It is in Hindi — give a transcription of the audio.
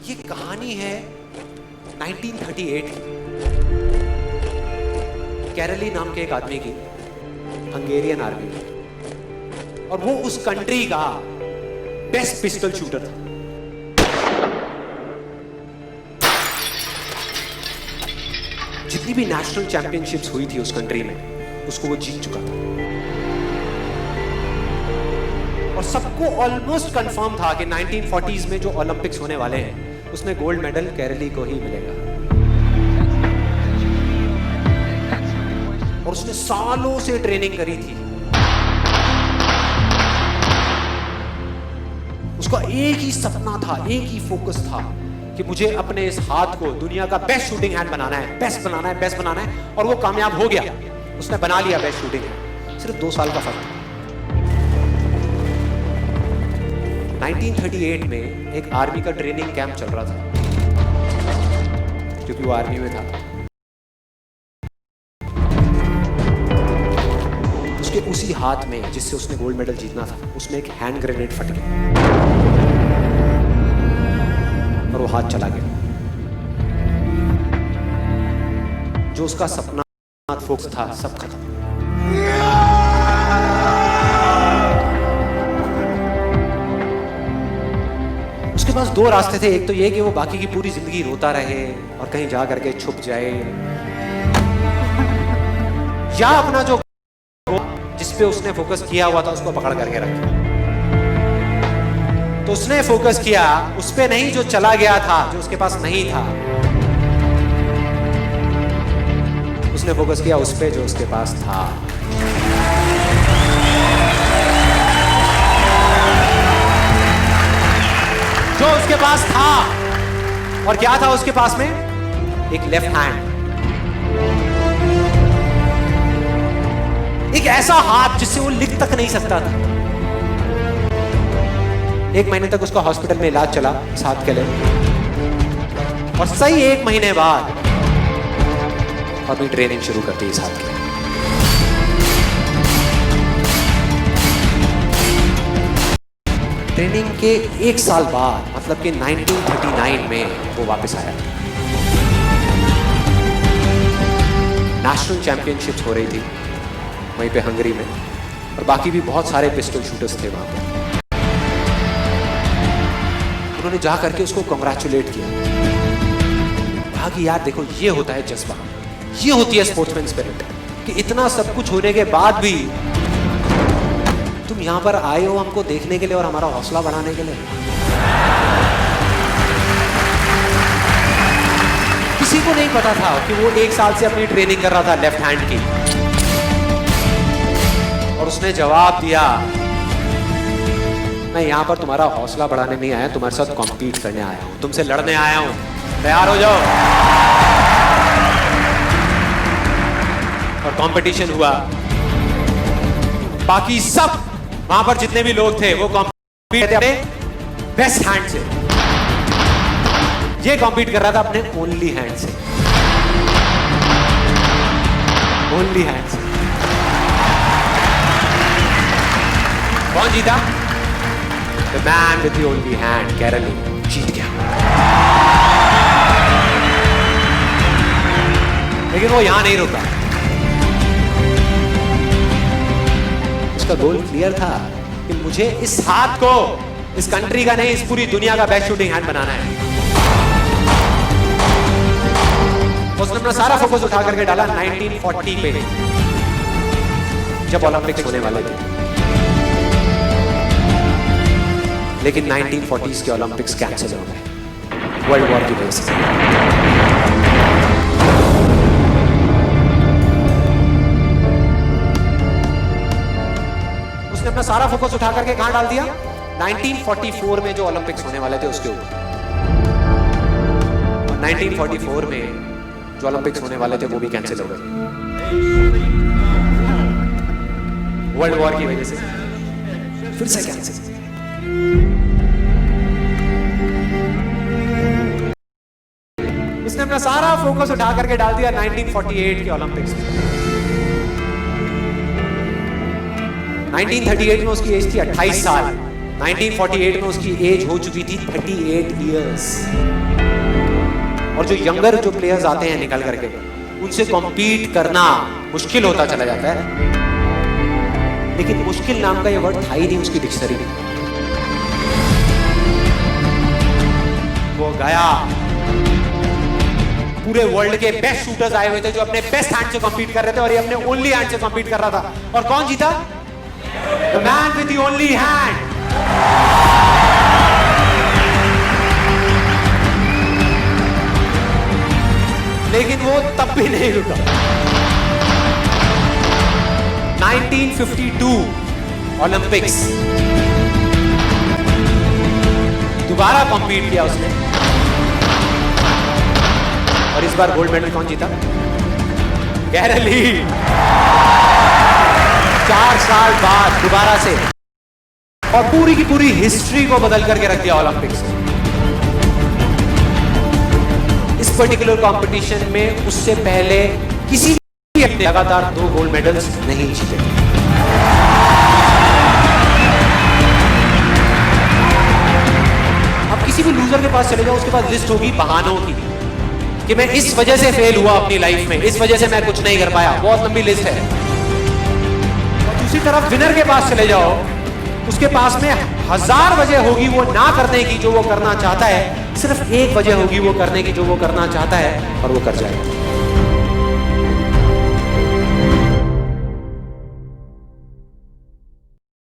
ये कहानी है 1938 कैरली नाम के एक आदमी की, हंगेरियन आर्मी में, और वो उस कंट्री का बेस्ट पिस्टल शूटर था। जितनी भी नेशनल चैंपियनशिप्स हुई थी उस कंट्री में, उसको वो जीत चुका था। और सबको ऑलमोस्ट कंफर्म था कि 1940s में जो ओलंपिक्स होने वाले हैं उसमें गोल्ड मेडल केरली को ही मिलेगा। और उसने सालों से ट्रेनिंग करी थी। उसका एक ही सपना था, एक ही फोकस था कि मुझे अपने इस हाथ को दुनिया का बेस्ट शूटिंग हैंड बनाना है, बेस्ट बनाना है, बेस्ट बनाना है। और वो कामयाब हो गया, उसने बना लिया बेस्ट शूटिंग हैंड। सिर्फ 2 साल का फर्क था। 1938 में एक आर्मी का ट्रेनिंग कैंप चल रहा था, क्योंकि वो आर्मी में था। उसके उसी हाथ में जिससे उसने गोल्ड मेडल जीतना था, उसमें एक हैंड ग्रेनेड फट गया और वो हाथ चला गया। जो उसका सपना फोकस था, सब खत्म। उसके पास 2 रास्ते थे। एक तो ये कि वो बाकी की पूरी जिंदगी रोता रहे और कहीं जा करके छुप जाए, या अपना जो जिस पे उसने फोकस किया हुआ था उसको पकड़ करके रखे। तो उसने फोकस किया उस पे नहीं जो चला गया था, जो उसके पास नहीं था। उसने फोकस किया उस पे जो उसके पास था। जो उसके पास था, और क्या था उसके पास में? एक लेफ्ट हैंड, एक ऐसा हाथ जिससे वो लिख तक नहीं सकता था। 1 महीने तक उसका हॉस्पिटल में इलाज चला इस हाथ के लिए, और सही 1 महीने बाद अपनी ट्रेनिंग शुरू करती इस हाथ के लिए। ट्रेनिंग के 1 साल बाद, मतलब कि 1939 में वो वापस आया। नेशनल चैंपियनशिप्स हो रही थी वहीं पे हंगरी में, और बाकी भी बहुत सारे पिस्टल शूटर्स थे वहां पे। उन्होंने जा करके उसको कांग्रेचुलेट किया, कहा कि यार देखो, ये होता है जज्बा, ये होती है स्पोर्ट्समैन स्पिरिट, कि इतना सब कुछ होने के बाद भी तुम यहां पर आए हो हमको देखने के लिए और हमारा हौसला बढ़ाने के लिए। किसी को नहीं पता था कि वो 1 साल से अपनी ट्रेनिंग कर रहा था लेफ्ट हैंड की, और उसने जवाब दिया, मैं यहां पर तुम्हारा हौसला बढ़ाने नहीं आया, तुम्हारे साथ कॉम्पीट करने आया हूं, तुमसे लड़ने आया हूं, तैयार हो जाओ। और कंपटीशन हुआ। बाकी सब वहां पर जितने भी लोग थे वो कॉम्पीट करते अपने बेस्ट हैंड से। ये कॉम्पीट कर रहा था अपने ओनली हैंड से, ओनली हैंड से। कौन जीता? The man with the only hand, केरली जीत गया। लेकिन वो यहां नहीं रुका। उसका गोल क्लियर था कि मुझे इस हाथ को इस कंट्री का नहीं, इस पूरी दुनिया का बेस्ट शूटिंग हैंड बनाना है। उसने अपना सारा फोकस उठा करके डाला 1940 पे, जब ओलंपिक्स होने वाले थे। लेकिन 1940s के ओलंपिक्स कैंसिल हो गए वर्ल्ड वॉर की वजह से। उसने अपना सारा फोकस उठा करके कहां डाल दिया? 1944 में जो ओलंपिक्स होने वाले थे उसके ऊपर। और 1944 में जो ओलंपिक्स होने वाले थे वो भी कैंसिल हो गए वर्ल्ड वॉर की वजह से। फिर से कैंसिल। उसने अपना सारा फोकस उठा करके डाल दिया 1948 के ओलंपिक्स में। 1938 में उसकी एज थी 28 साल। 1948 में उसकी एज हो चुकी थी 38 इयर्स। और जो यंगर जो प्लेयर्स आते हैं निकल करके, उनसे कॉम्पीट करना मुश्किल होता चला जाता है। लेकिन मुश्किल नाम का ये वर्ड था ही नहीं उसकी डिक्शनरी में। वो गया, पूरे वर्ल्ड के बेस्ट शूटर्स आए हुए थे जो अपने बेस्ट हैंड से कॉम्पीट कर रहे थे, और ये अपने ओनली हैंड से कॉम्पीट कर रहा था। और कौन जीता? The man with the only hand. लेकिन वो तब भी नहीं रुका। 1952 ओलंपिक्स, दोबारा कॉम्पीट किया उसने, और इस बार गोल्ड मेडल कौन जीता? गैरल ली। 4 साल बाद दोबारा से, और पूरी की पूरी हिस्ट्री को बदल करके रख दिया ओलंपिक्स ने। इस पर्टिकुलर कंपटीशन में उससे पहले किसी भी ने लगातार 2 गोल्ड मेडल्स नहीं जीते। अब किसी भी लूजर के पास चले जाओ, उसके पास लिस्ट होगी बहानों की कि मैं इस वजह से फेल हुआ अपनी लाइफ में, इस वजह से मैं कुछ नहीं कर पाया। बहुत लंबी लिस्ट है। और दूसरी तरफ विनर के पास चले जाओ, उसके पास में 1000 वजह होगी वो ना करने की जो वो करना चाहता है, सिर्फ एक वजह होगी वो करने की जो वो करना चाहता है, और वो कर जाएगा।